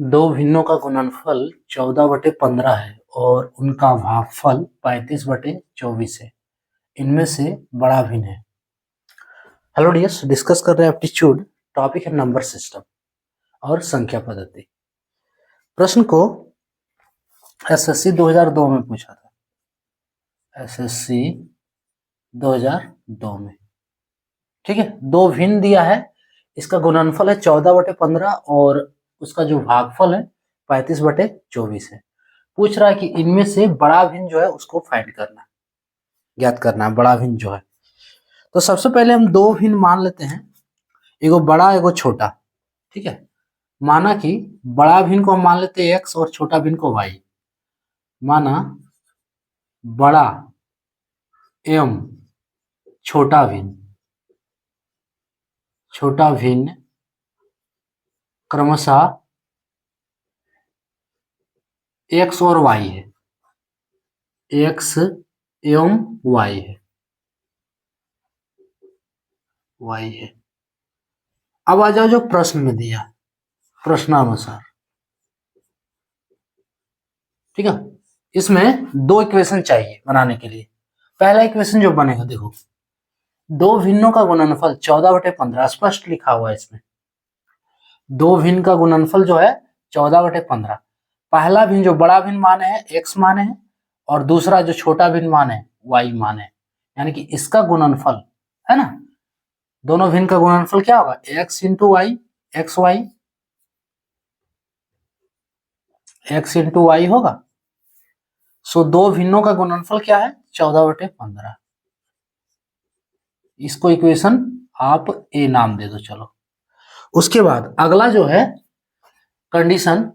दो भिन्नों का गुणनफल 14/15 है और उनका भागफल 35/24 है। इनमें से बड़ा भिन्न है। हेलो डियर्स, डिस्कस कर रहे हैं एप्टीट्यूड। टॉपिक है नंबर सिस्टम और संख्या पद्धति। प्रश्न को एसएससी 2002 में पूछा था। एसएससी 2002 में, ठीक है। दो भिन्न दिया है, इसका गुणनफल है 14/15 और उसका जो भागफल है 35/24 है। पूछ रहा है कि इनमें से बड़ा भिन्न जो है उसको फाइंड करना, ज्ञात करना है बड़ा भिन्न जो है। तो सबसे पहले हम दो भिन्न मान लेते हैं, एगो बड़ा एगो छोटा, ठीक है। माना कि बड़ा भिन्न को हम मान लेते हैं x और छोटा भिन्न को y। माना बड़ा एवं छोटा भिन्न क्रमशः x और y है, x एवं y है। अब आ जाओ जो प्रश्न में दिया, प्रश्नानुसार, ठीक है। इसमें दो इक्वेशन चाहिए बनाने के लिए। पहला इक्वेशन जो बनेगा, देखो, दो भिन्नों का गुणनफल 14/15 स्पष्ट लिखा हुआ है इसमें। दो भिन्न का गुणनफल जो है 14/15। पहला भिन्न जो बड़ा भिन्न माने हैं x माने हैं और दूसरा जो छोटा भिन्न माने हैं y माने हैं। यानी कि इसका गुणनफल है ना, दोनों भिन्न का गुणनफल क्या होगा, x into y, x y, x into y होगा। सो दो भिन्नों का गुणनफल क्या है, 14/15। इसको इक्वेशन आप ए नाम दे दो, चलो। उसके बाद अगला जो है कंडीशन,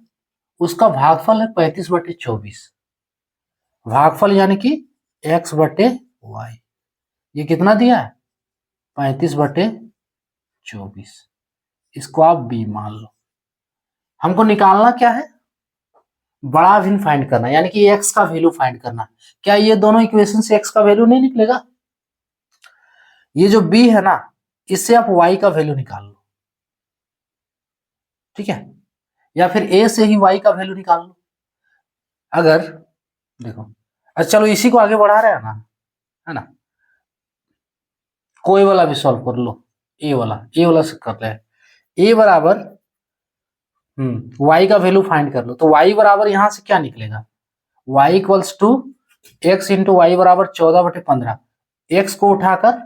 उसका भागफल है 35/24। भागफल यानी कि x/y। ये कितना दिया है, 35/24। इसको आप b मान लो। हमको निकालना क्या है, बड़ा भिन्न फाइंड करना, यानी कि x का वैल्यू फाइंड करना। क्या ये दोनों इक्वेशन से x का वैल्यू नहीं निकलेगा? ये जो b है ना, इससे आप y का वैल्यू निकाल लो, ठीक है। या फिर a से ही y का वैल्यू निकाल लो। अगर देखो, अच्छा चलो इसी को आगे बढ़ा रहे हैं ना, है ना। कोई वाला भी सॉल्व कर लो, ए वाला से कर रहे हैं। ए बराबर y का वैल्यू फाइंड कर लो। तो y बराबर यहां से क्या निकलेगा, y equals to x into y बराबर 14/15। x को उठाकर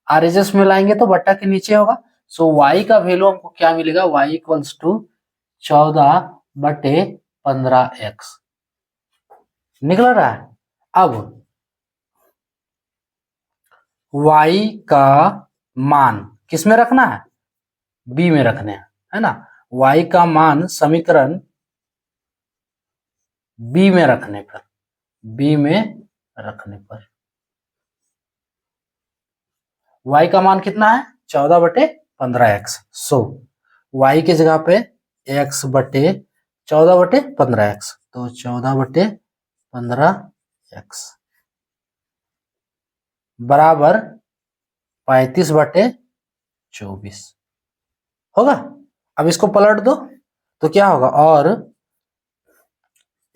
RHS में लाएंगे तो बट्टा के नीचे होगा। सो y का वैल्यू हमको क्या मिलेगा, y इक्वल्स टू 14/15x निकल रहा है। अब y का मान किस में रखना है, b में रखने हैं, है ना। y का मान समीकरण b में रखने पर y का मान कितना है, 14/15x। सो y की जगह पे x/14/15x, तो 14/15x बराबर 35/24 होगा। अब इसको पलट दो तो क्या होगा, और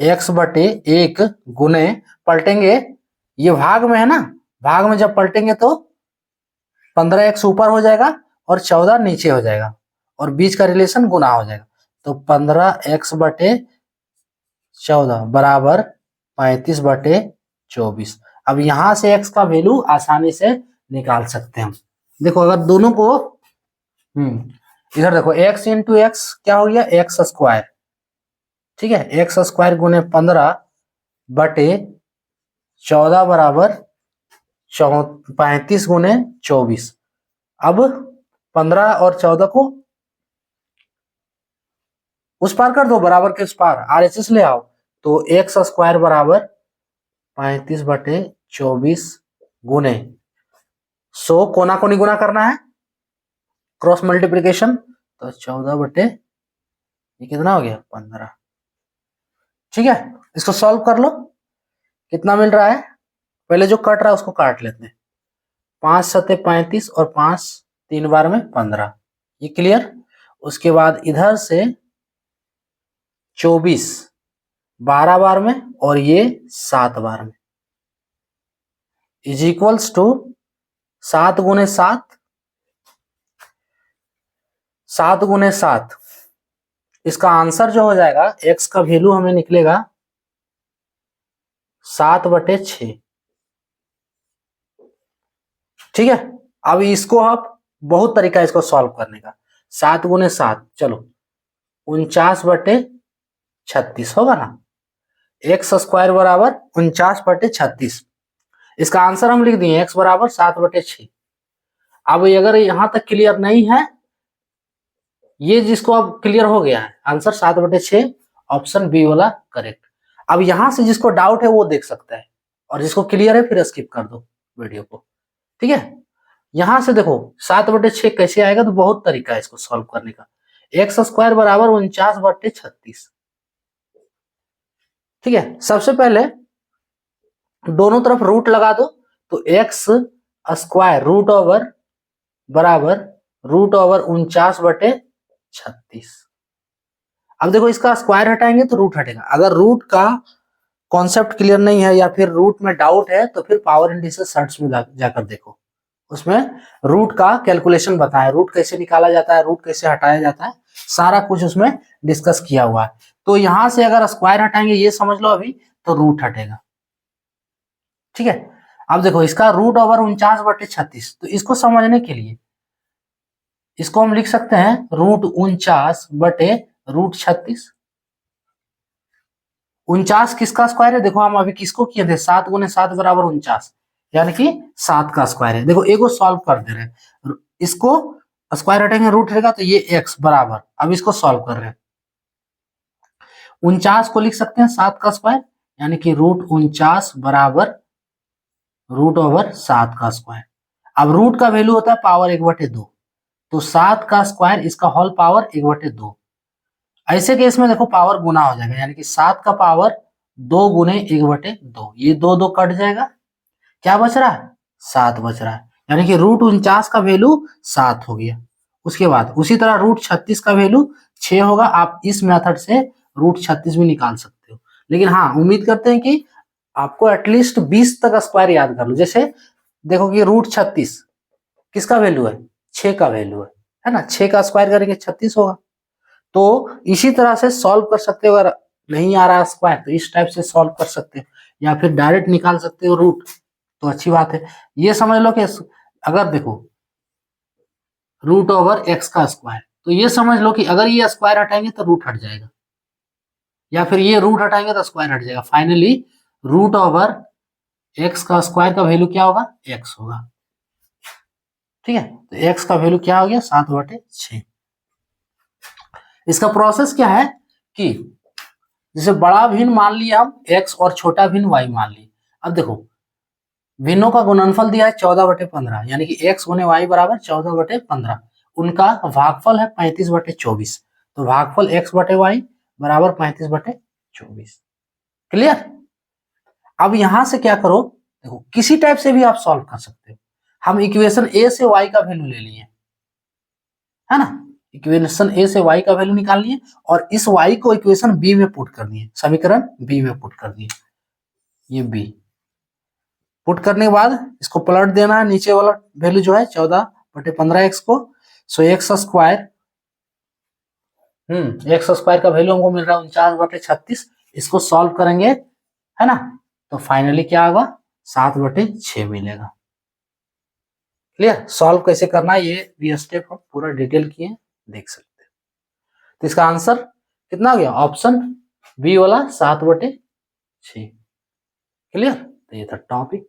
x/1 गुने, पलटेंगे, ये भाग में है ना, भाग में जब पलटेंगे तो 15x ऊपर हो जाएगा और 14 नीचे हो जाएगा और बीच का रिलेशन गुना हो जाएगा। तो 15x/14 बराबर 35/24। अब यहां से x का वैल्यू आसानी से निकाल सकते हैं हम। देखो अगर दोनों को इधर देखो, x इंटू एक्स क्या हो गया, एक्स स्क्वायर, ठीक है। एक्स स्क्वायर गुने 15/14 बराबर 35 गुने 24। अब 15 और 14 को उस पार कर दो, बराबर के उस पार RHS ले आओ। तो एक्स स्क्वायर बराबर 35/24 गुने 100, कोना कोनी गुना करना है, क्रॉस मल्टीप्लीकेशन। तो 14 ये कितना हो गया, 15, ठीक है। इसको सॉल्व कर लो, कितना मिल रहा है, पहले जो कट रहा है उसको काट लेते हैं। 5 सते 35 और 5 3 बार में 15, ये क्लियर। उसके बाद इधर से 24 12 बार में और ये 7 बार में इज इक्वल्स टू 7 गुने 7 7 गुने 7। इसका आंसर जो हो जाएगा x का वैल्यू हमें निकलेगा 7/6। ठीक है, अब इसको आप बहुत तरीका है इसको सॉल्व करने का। 7 गुने 7 चलो 49/36 होगा ना। एक्स स्क्वायर बराबर 49/36। इसका आंसर हम लिख दिए x बराबर 7/6। अब अगर यहां तक क्लियर नहीं है, ये जिसको अब क्लियर हो गया है आंसर 7/6 ऑप्शन बी वाला करेक्ट। अब यहां से जिसको डाउट है वो देख सकता है, और जिसको क्लियर है फिर स्किप कर दो वीडियो को। ठीक है, यहां से देखो 7/6 कैसे आएगा, तो बहुत तरीका है इसको सॉल्व करने का। एक्स स्क्वायर बराबर 49/36। ठीक है, सबसे पहले दोनों तरफ रूट लगा दो, तो एक्स स्क्वायर रूट ओवर बराबर रूट ओवर 49/36। अब देखो इसका स्क्वायर हटाएंगे तो रूट हटेगा। अगर रूट का कॉन्सेप्ट क्लियर नहीं है या फिर रूट में डाउट है तो फिर पावर इंडिसेस सर्च में जाकर देखो, उसमें रूट का कैलकुलेशन बताया, रूट कैसे निकाला जाता है, रूट कैसे हटाया जाता है, सारा कुछ उसमें डिस्कस किया हुआ है। तो यहां से अगर स्क्वायर हटाएंगे ये समझ लो अभी, तो रूट हटेगा। ठीक है, अब देखो इसका रूट ओवर 49/36, तो इसको समझने के लिए इसको हम लिख सकते हैं रूट 49/√36। 49 किसका स्क्वायर है, देखो हम अभी किसको किए थे, 7 गुने 7 बराबर 49, यानी कि 7 का स्क्वायर है। देखो एगो सॉल्व कर दे रहे हैं, इसको स्क्वायर हटेंगे रूट रहेगा तो ये x बराबर, अब इसको सॉल्व कर रहे हैं। 49 को लिख सकते हैं 7 का स्क्वायर, यानी कि रूट 49 बराबर रूट ओवर 7 का स्क्वायर। अब रूट का वैल्यू होता है पावर 1/2, तो 7 का स्क्वायर इसका होल पावर 1/2। ऐसे केस में देखो पावर गुना हो जाएगा, यानी कि 7 का पावर 2 गुने 1/2, ये 2 कट जाएगा, क्या बच रहा है 7 बच रहा है, यानी कि रूट 49 का वैल्यू 7 हो गया। उसके बाद उसी तरह रूट 36 का वैल्यू 6 होगा। आप इस मेथड से रूट 36 भी निकाल सकते हो, लेकिन हाँ उम्मीद करते हैं कि आपको एटलीस्ट 20 तक स्क्वायर याद कर लो। जैसे देखो कि रूट 36 किसका वैल्यू है, 6 का वैल्यू है ना, 6 का स्क्वायर करेंगे 36 होगा। तो इसी तरह से सॉल्व कर सकते हो। अगर नहीं आ रहा स्क्वायर तो इस टाइप से सॉल्व कर सकते हो, या फिर डायरेक्ट निकाल सकते हो रूट, तो अच्छी बात है। ये समझ लो कि अगर देखो रूट ओवर एक्स का स्क्वायर, तो ये समझ लो कि अगर ये स्क्वायर हटाएंगे तो रूट हट जाएगा, या फिर ये रूट हटाएंगे तो स्क्वायर हट जाएगा। फाइनली रूट ओवर एक्स का स्क्वायर का वैल्यू क्या होगा, एक्स होगा। ठीक है, तो एक्स का वैल्यू क्या हो गया 7/6। इसका प्रोसेस क्या है कि जैसे बड़ा भिन्न मान लिया हम x और छोटा भिन्न y मान लिए। अब देखो भिन्नों का गुणनफल दिया है 14/15, यानी कि x गुने y बराबर 14/15। उनका भागफल है 35/24, तो भागफल x/y बराबर 35/24। क्लियर। अब यहां से क्या करो, देखो किसी टाइप से भी आप सॉल्व कर सकते हो। हम इक्वेशन a से y का वैल्यू ले लिए, है ना, इक्वेशन ए से y का वैल्यू निकाल लिए और इस y को इक्वेशन बी में पुट कर दिए, समीकरण बी में पुट कर दिए। ये बी पुट करने के बाद इसको पलट देना है, नीचे वाला वैल्यू जो है 14/15x को। सो एक्स स्क्वायर एक्स स्क्वायर का वैल्यू हमको मिल रहा है 49/36। इसको सॉल्व करेंगे, है ना, तो फाइनली क्या होगा 7/6 मिलेगा। क्लियर। सॉल्व कैसे करना है ये भी स्टेप हम पूरा डिटेल किए, देख सकते हैं। तो इसका आंसर कितना हो गया, ऑप्शन बी वाला 7/6। क्लियर। तो ये था टॉपिक।